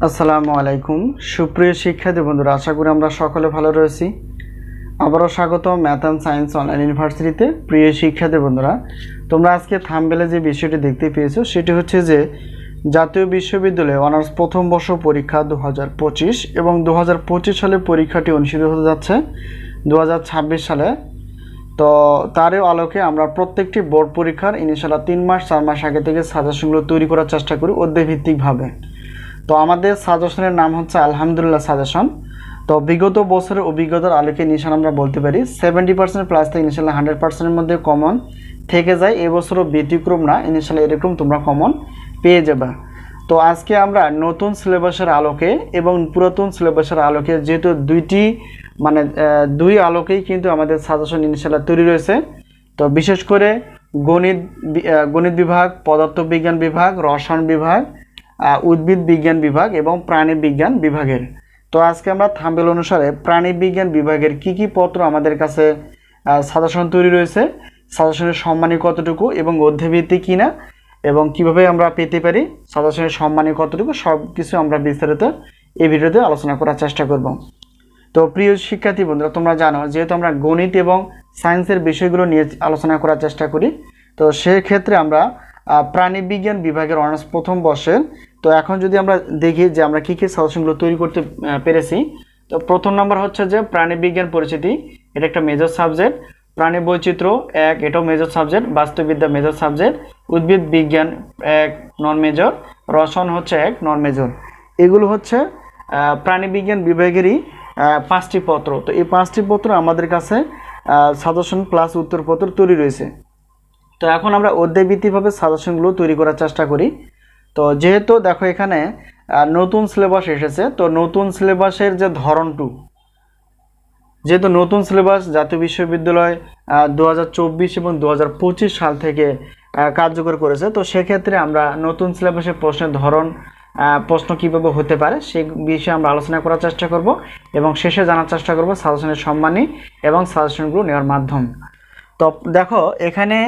আসসালামু আলাইকুম সুপ্রিয় শিক্ষার্থী বন্ধুরা, আশা করি আমরা সকলে ভালো রয়েছি। আবারও স্বাগত ম্যাথ অ্যান্ড সায়েন্স অনলাইন ইউনিভার্সিটিতে। প্রিয় শিক্ষার্থী বন্ধুরা, তোমরা আজকে থাম্বনেলে যে বিষয়টি দেখতে পেয়েছো সেটি হচ্ছে যে জাতীয় বিশ্ববিদ্যালয়ে অনার্স প্রথম বর্ষ পরীক্ষা 2025 এবং 2025 সালে পরীক্ষাটি অনুষ্ঠিত হতে যাচ্ছে 2026 সালে। তো তারই আলোকে আমরা প্রত্যেকটি বোর্ড পরীক্ষার ইনশাআল্লাহ 3 মাস 4 মাস আগে থেকে সাজেশনগুলো তৈরি করার চেষ্টা করি অধ্যায়ভিত্তিকভাবে। তো আমাদের সাজেশনের নাম হচ্ছে আলহামদুলিল্লাহ সাজেশন। তো বিগত বছরের অভিজ্ঞতার আলোকে ইনশাআল্লাহ আমরা বলতে পারি 70% প্লাস থেকে ইনশাআল্লাহ 100%-এর মধ্যে কমন থেকে যায়। এবছরও ব্যতিক্রম না, ইনশাআল্লাহ এরকম তোমরা কমন পেয়ে যাবে। তো আজকে আমরা নতুন সিলেবাসের আলোকে এবং পুরাতন সিলেবাসের আলোকে, যেহেতু দুই আলোকেই কিন্তু আমাদের সাজেশন ইনশাআল্লাহ তৈরি রয়েছে। তো বিশেষ করে গণিত বিভাগ, পদার্থবিজ্ঞান বিভাগ, রসায়ন বিভাগ, উদ্ভিদ বিজ্ঞান বিভাগ এবং প্রাণী বিজ্ঞান বিভাগের। তো আজকে আমরা থাম্বনেল অনুসারে প্রাণী বিজ্ঞান বিভাগের কি পত্র আমাদের কাছে সাজেশন তৈরি রয়েছে, সাজেশনের সম্মানী কতটুকু এবং অধ্যায়ভিত্তিক কিনা এবং কিভাবে আমরা পেতে পারি সাজেশনের সম্মানী কতটুকু, সব কিছু আমরা বিস্তারিত এই ভিডিওতে আলোচনা করার চেষ্টা করব। তো প্রিয় শিক্ষার্থী বন্ধুরা, তোমরা জানো যেহেতু আমরা গণিত এবং সায়েন্সের বিষয়গুলো নিয়ে আলোচনা করার চেষ্টা করি, তো সেই ক্ষেত্রে আমরা প্রাণী বিজ্ঞান বিভাগের অনার্স প্রথম বর্ষের। তো এখন যদি আমরা দেখি যে আমরা কী সাজেশনগুলো তৈরি করতে পেরেছি, তো প্রথম নম্বর হচ্ছে যে প্রাণী বিজ্ঞান পরিচিতি, এটা একটা মেজর সাবজেক্ট। প্রাণী বৈচিত্র্য 1, এটাও মেজর সাবজেক্ট। বাস্তুবিদ্যা মেজর সাবজেক্ট। উদ্ভিদ বিজ্ঞান 1 নন মেজর। রসায়ন হচ্ছে 1 নন মেজর। এগুলো হচ্ছে প্রাণী বিজ্ঞান বিভাগেরই 5টি পত্র। তো এই 5টি পত্র আমাদের কাছে সাজেশন প্লাস উত্তরপত্র তৈরি রয়েছে। তো এখন আমরা অধ্যায়ভিত্তিকভাবে সাজেশনগুলো তৈরি করার চেষ্টা করি। তো যেহেতু দেখো এখানে নতুন সিলেবাস এসেছে, তো নতুন সিলেবাসের যে ধরনটু, যেহেতু নতুন সিলেবাস জাতীয় বিশ্ববিদ্যালয় 2024 এবং 2025 সাল থেকে কার্যকর করেছে, তো সেক্ষেত্রে আমরা নতুন সিলেবাসের প্রশ্নের ধরন, প্রশ্ন কীভাবে হতে পারে সে বিষয়ে আমরা আলোচনা করার চেষ্টা করব এবং শেষে জানার চেষ্টা করব সাজেশনের সম্মানী এবং সাজেশনগুলো নেওয়ার মাধ্যম। তো দেখো এখানে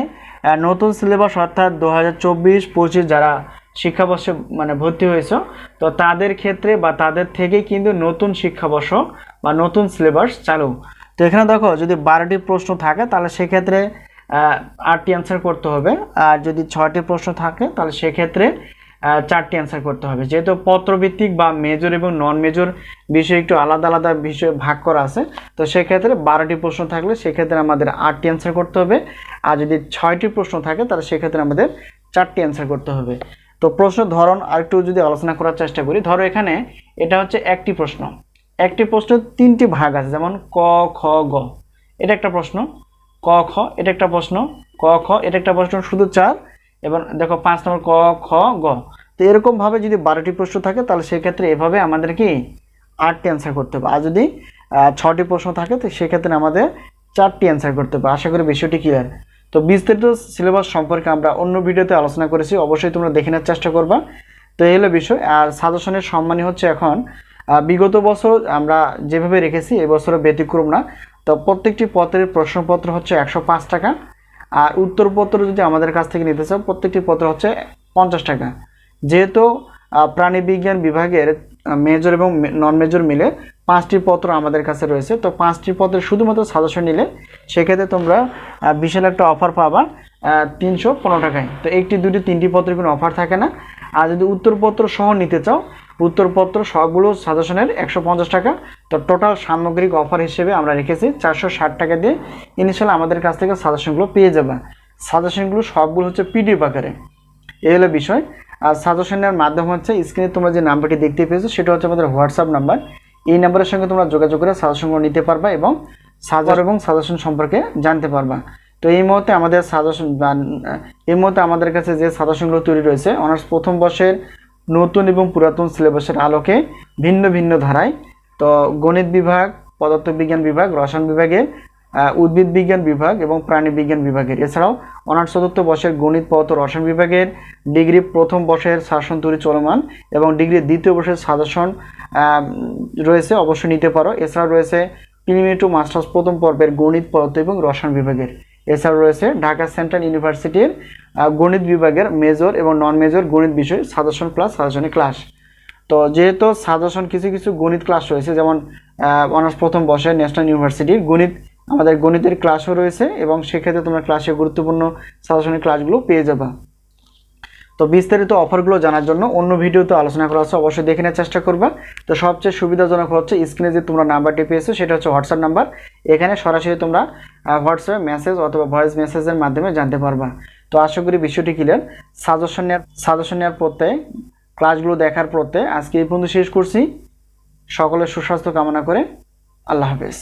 নতুন সিলেবাস অর্থাৎ 2024-25 যারা শিক্ষাবর্ষে ভর্তি হয়েছে, তো তাদের ক্ষেত্রে বা তাদের থেকেই কিন্তু নতুন শিক্ষাবর্ষ বা নতুন সিলেবাস চালু। তো এখানে দেখো যদি 12টি প্রশ্ন থাকে তাহলে সেক্ষেত্রে 8টি অ্যান্সার করতে হবে, আর যদি 6টি প্রশ্ন থাকে তাহলে সেক্ষেত্রে 4টি অ্যান্সার করতে হবে। যেহেতু পত্রভিত্তিক বা মেজর এবং নন মেজর বিষয় একটু আলাদা আলাদা বিষয়ে ভাগ করা আছে, তো সেক্ষেত্রে 12টি প্রশ্ন থাকলে সেক্ষেত্রে আমাদের 8টি অ্যান্সার করতে হবে, আর যদি 6টি প্রশ্ন থাকে তাহলে সেক্ষেত্রে আমাদের 4টি অ্যান্সার করতে হবে। তো প্রশ্নের ধরন আরেকটু যদি আলোচনা করার চেষ্টা করি, ধরো এখানে এটা হচ্ছে একটি প্রশ্ন, একটি প্রশ্নের 3টি ভাগ আছে, যেমন ক, খ, গ এটা একটা প্রশ্ন, ক, খ এটা একটা প্রশ্ন, ক, খ এটা একটা প্রশ্ন, শুধু 4। এবার দেখো 5 নম্বর ক, খ, গ। তো এরকমভাবে যদি 12টি প্রশ্ন থাকে তাহলে সেক্ষেত্রে এভাবে আমাদের কি 8টি অ্যান্সার করতে হবে, আর যদি 6টি প্রশ্ন থাকে তো সেক্ষেত্রে আমাদের 4টি অ্যান্সার করতে হবে। আশা করি বিষয়টি ক্লিয়ার। তো বিস্তারিত সিলেবাস সম্পর্কে আমরা অন্য ভিডিওতে আলোচনা করেছি, অবশ্যই তোমরা দেখে নেওয়ার চেষ্টা করবা। তো এই হলো বিষয়। আর সাজেশনের সম্মানী হচ্ছে এখন বিগত বছর আমরা যেভাবে রেখেছি এবছরও ব্যতিক্রম না। তো প্রত্যেকটি পত্রের প্রশ্নপত্র হচ্ছে 105 টাকা, আর উত্তরপত্র যদি আমাদের কাছ থেকে নিতে চাও প্রত্যেকটি পত্র হচ্ছে 50 টাকা। যেহেতু প্রাণী বিজ্ঞান বিভাগের মেজর এবং নন মেজর মিলে 5টি পত্র আমাদের কাছে রয়েছে, তো 5টি পত্রের শুধুমাত্র সাজেশন নিলে সেক্ষেত্রে তোমরা বিশাল একটা অফার পাবা 315 টাকায়। তো 1টি 2টি 3টি পত্রের কোনো অফার থাকে না। আর যদি উত্তরপত্র সহ নিতে চাও, উত্তরপত্র সবগুলো সাজেশনের 150 টাকা। তো টোটাল সামগ্রিক অফার হিসেবে আমরা রেখেছি 460 টাকা দিয়ে ইনিশিয়াল আমাদের কাছ থেকে সাজেশনগুলো পেয়ে যাবে। সাজেশনগুলো সবগুলো হচ্ছে পিডিএফ আকারে, এই হলো বিষয়। আর সাজেশনের মাধ্যম হচ্ছে স্ক্রিনে তোমরা যে নাম্বারটি দেখতে পেয়েছো সেটা হচ্ছে আমাদের হোয়াটসঅ্যাপ নাম্বার। এই নাম্বারের সঙ্গে তোমরা যোগাযোগ করে সাজেশনগুলো নিতে পারবা এবং সাজেশন সম্পর্কে জানতে পারবা। তো এই মুহূর্তে আমাদের কাছে যে সাজেশনগুলো তৈরি রয়েছে অনার্স প্রথম বর্ষের নতুন এবং পুরাতন সিলেবাসের আলোকে ভিন্ন ভিন্ন ধারায়। তো গণিত বিভাগ, পদার্থবিজ্ঞান বিভাগ, রসায়ন বিভাগের, উদ্ভিদ বিজ্ঞান বিভাগ এবং প্রাণী বিজ্ঞান বিভাগের, এছাড়াও অনার্স চতুর্থ বর্ষের গণিত, পদার্থ, রসায়ন বিভাগের, ডিগ্রি প্রথম বর্ষের সাজেশন তৈরি চলমান এবং ডিগ্রি দ্বিতীয় বর্ষের সাজেশন রয়েছে, অবশ্যই নিতে পারো। এছাড়াও রয়েছে প্রিলিমিনারি টু মাস্টার্স প্রথম পর্বের গণিত, পদার্থ এবং রসায়ন বিভাগের। এছাড়াও রয়েছে ঢাকা সেন্ট্রাল ইউনিভার্সিটির গণিত বিভাগের মেজর এবং নন মেজর গণিত বিষয় সাজেশন প্লাস সাজেশনের ক্লাস। তো যেহেতু সাজেশন কিছু কিছু গণিত ক্লাস রয়েছে, যেমন অনার্স প্রথম বর্ষে ন্যাশনাল ইউনিভার্সিটির গণিত, আমাদের গণিতের ক্লাসও রয়েছে এবং সেক্ষেত্রে তোমরা ক্লাসে গুরুত্বপূর্ণ সাজেশনের ক্লাসগুলো পেয়ে যাবা। তো বিস্তারিত অফারগুলো জানার জন্য অন্য ভিডিওতে আলোচনা করা আছে, অবশ্যই দেখে নেওয়ার চেষ্টা করবা। তো সবচেয়ে সুবিধাজনক হচ্ছে স্ক্রিনে যে তোমরা নাম্বারটি পেয়েছো সেটা হচ্ছে হোয়াটসঅ্যাপ নাম্বার, এখানে সরাসরি তোমরা হোয়াটসঅ্যাপে মেসেজ অথবা ভয়েস মেসেজের মাধ্যমে জানতে পারবা। তো আশা করি বিষয়টি ক্লিয়ার। সাজেশন নেওয়ার পথে, ক্লাসগুলো দেখার পথে আজকে এই পর্যন্ত শেষ করছি। সকলের সুস্বাস্থ্য কামনা করে আল্লাহ হাফেজ।